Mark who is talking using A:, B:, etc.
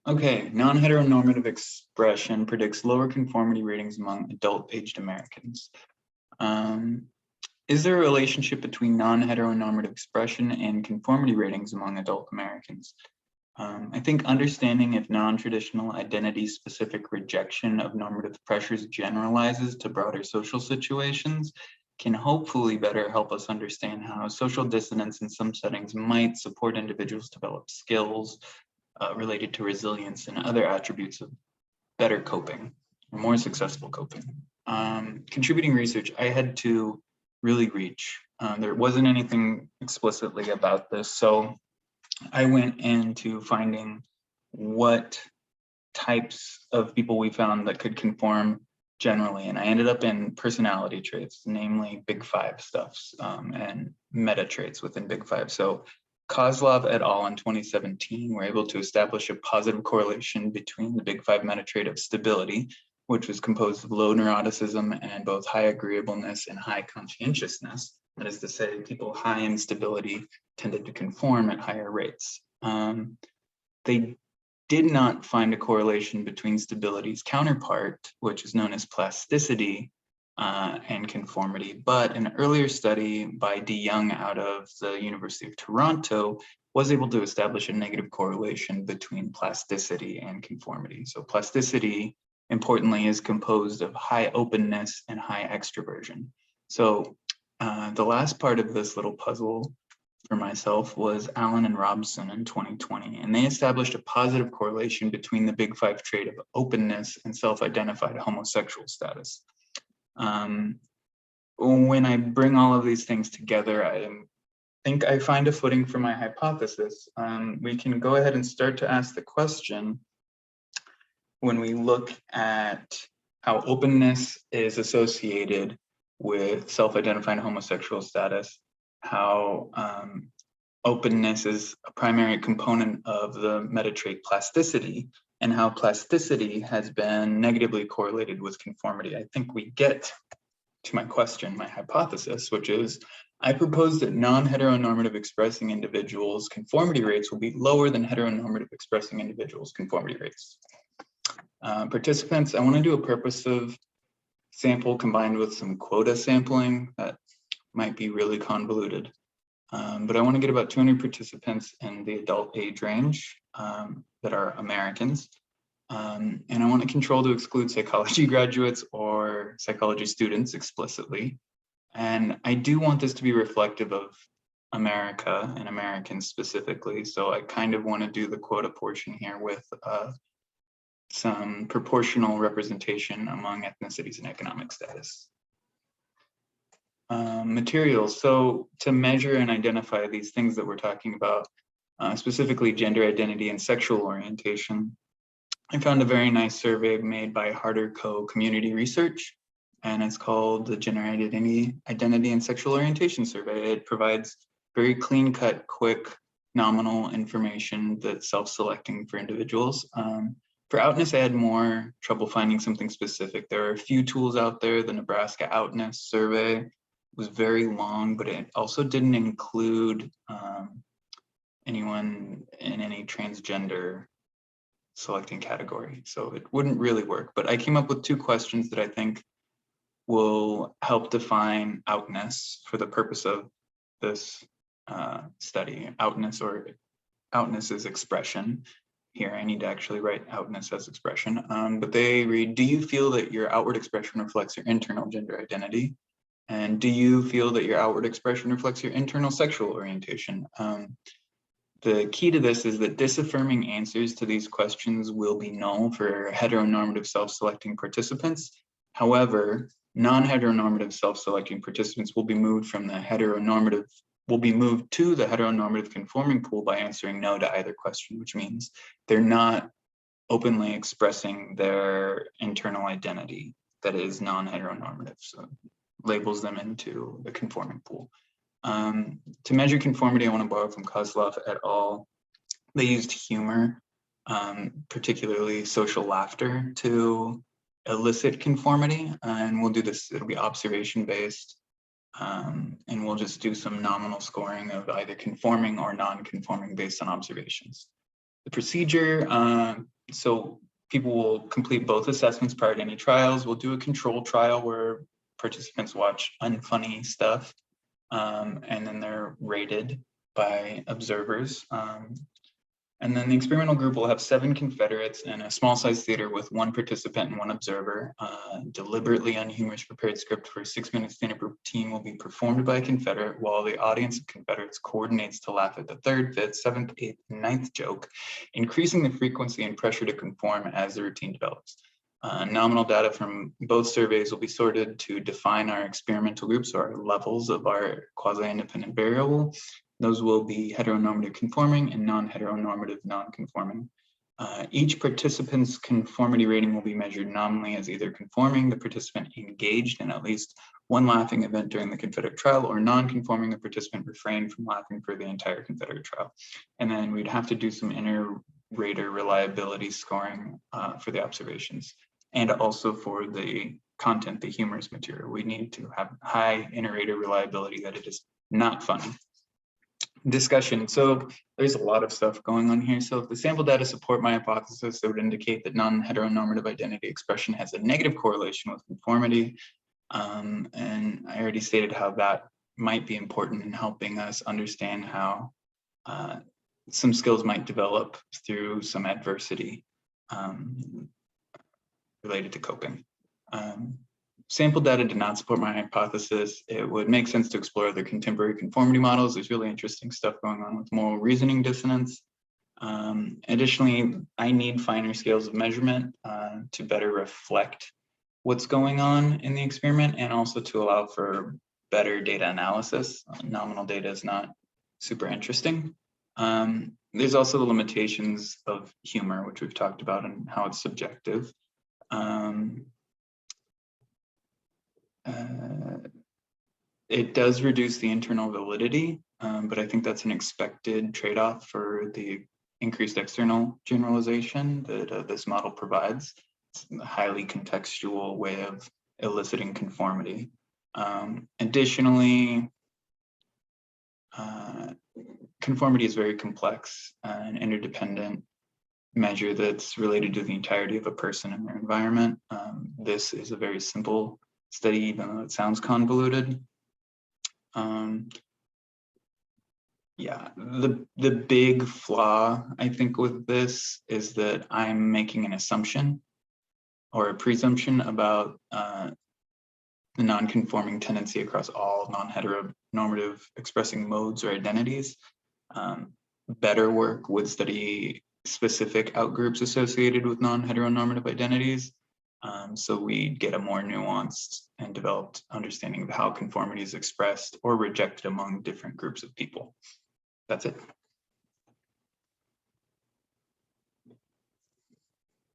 A: Okay, non-heteronormative expression predicts lower conformity ratings among adult-aged Americans. Is there a relationship between non-heteronormative expression and conformity ratings among adult Americans? I think understanding if non-traditional identity-specific rejection of normative pressures generalizes to broader social situations can hopefully better help us understand how social dissonance in some settings might support individuals develop skills related to resilience and other attributes of better coping, or more successful coping. Contributing research, I had to really reach. There wasn't anything explicitly about this, so I went into finding what types of people we found that could conform generally, and I ended up in personality traits, namely Big Five stuffs and meta traits within Big Five. So Kozlov et al. In 2017 were able to establish a positive correlation between the Big Five meta trait of stability, which was composed of low neuroticism and both high agreeableness and high conscientiousness. That is to say, people high in stability tended to conform at higher rates. They did not find a correlation between stability's counterpart, which is known as plasticity, and conformity, but an earlier study by D. Young out of the University of Toronto was able to establish a negative correlation between plasticity and conformity. So plasticity, importantly, is composed of high openness and high extroversion. So the last part of this little puzzle for myself was Allen and Robson in 2020, and they established a positive correlation between the Big Five trait of openness and self-identified homosexual status. When I bring all of these things together, I think I find a footing for my hypothesis. We can go ahead and start to ask the question, when we look at how openness is associated with self-identified homosexual status, how openness is a primary component of the meta trait plasticity, and how plasticity has been negatively correlated with conformity. I think we get to my question, my hypothesis, which is, I propose that non-heteronormative expressing individuals' conformity rates will be lower than heteronormative expressing individuals' conformity rates. Participants, I want to do a purposive sample combined with some quota sampling that might be really convoluted. But I want to get about 200 participants in the adult age range that are Americans. And I want to control to exclude psychology graduates or psychology students explicitly. And I do want this to be reflective of America and Americans specifically. So I kind of want to do the quota portion here with some proportional representation among ethnicities and economic status. Materials. So to measure and identify these things that we're talking about, specifically gender identity and sexual orientation, I found a very nice survey made by Harder Co. Community Research, and it's called the Gender Identity and Sexual Orientation Survey. It provides very clean-cut, quick, nominal information that's self-selecting for individuals. For outness, I had more trouble finding something specific. There are a few tools out there. The Nebraska Outness Survey was very long, but it also didn't include anyone in any transgender selecting category. So it wouldn't really work, but I came up with 2 questions that I think will help define outness for the purpose of this study. Outness is expression. Here, I need to actually write outness as expression, but they read, do you feel that your outward expression reflects your internal gender identity? And do you feel that your outward expression reflects your internal sexual orientation? The key to this is that disaffirming answers to these questions will be null for heteronormative self-selecting participants. However, non-heteronormative self-selecting participants will be moved to the heteronormative conforming pool by answering no to either question, which means they're not openly expressing their internal identity that is non-heteronormative. So labels them into the conforming pool. To measure conformity, I want to borrow from Kozlov et al. They used humor, particularly social laughter, to elicit conformity. And we'll do this, it'll be observation-based. And we'll just do some nominal scoring of either conforming or non-conforming based on observations. The procedure, So people will complete both assessments prior to any trials. We'll do a control trial where participants watch unfunny stuff, and then they're rated by observers. And then the experimental group will have 7 Confederates in a small size theater with 1 participant and 1 observer. Deliberately unhumorous prepared script for a 6-minute stand-up routine will be performed by a Confederate, while the audience of Confederates coordinates to laugh at the 3rd, 5th, 7th, 8th, and 9th joke, increasing the frequency and pressure to conform as the routine develops. Nominal data from both surveys will be sorted to define our experimental groups, or our levels of our quasi-independent variable. Those will be heteronormative conforming and non-heteronormative non-conforming. Each participant's conformity rating will be measured nominally as either conforming, the participant engaged in at least 1 laughing event during the Confederate trial, or non-conforming, the participant refrained from laughing for the entire Confederate trial. And then we'd have to do some inter-rater reliability scoring for the observations, and also for the content, the humorous material. We need to have high inter-rater reliability that it is not funny. Discussion. So there's a lot of stuff going on here. So if the sample data support my hypothesis, it would indicate that non-heteronormative identity expression has a negative correlation with conformity. And I already stated how that might be important in helping us understand how some skills might develop through some adversity related to coping. Sample data did not support my hypothesis. It would make sense to explore other contemporary conformity models. There's really interesting stuff going on with moral reasoning dissonance. Additionally, I need finer scales of measurement to better reflect what's going on in the experiment, and also to allow for better data analysis. Nominal data is not super interesting. There's also the limitations of humor, which we've talked about, and how it's subjective. It does reduce the internal validity, but I think that's an expected trade-off for the increased external generalization that this model provides. It's a highly contextual way of eliciting conformity. Additionally, conformity is very complex and interdependent measure that's related to the entirety of a person and their environment. This is a very simple study, even though it sounds convoluted. Yeah, the big flaw, I think, with this is that I'm making an assumption or a presumption about the non-conforming tendency across all non-heteronormative expressing modes or identities. Better work would study specific outgroups associated with non-heteronormative identities. So we get a more nuanced and developed understanding of how conformity is expressed or rejected among different groups of people. That's it.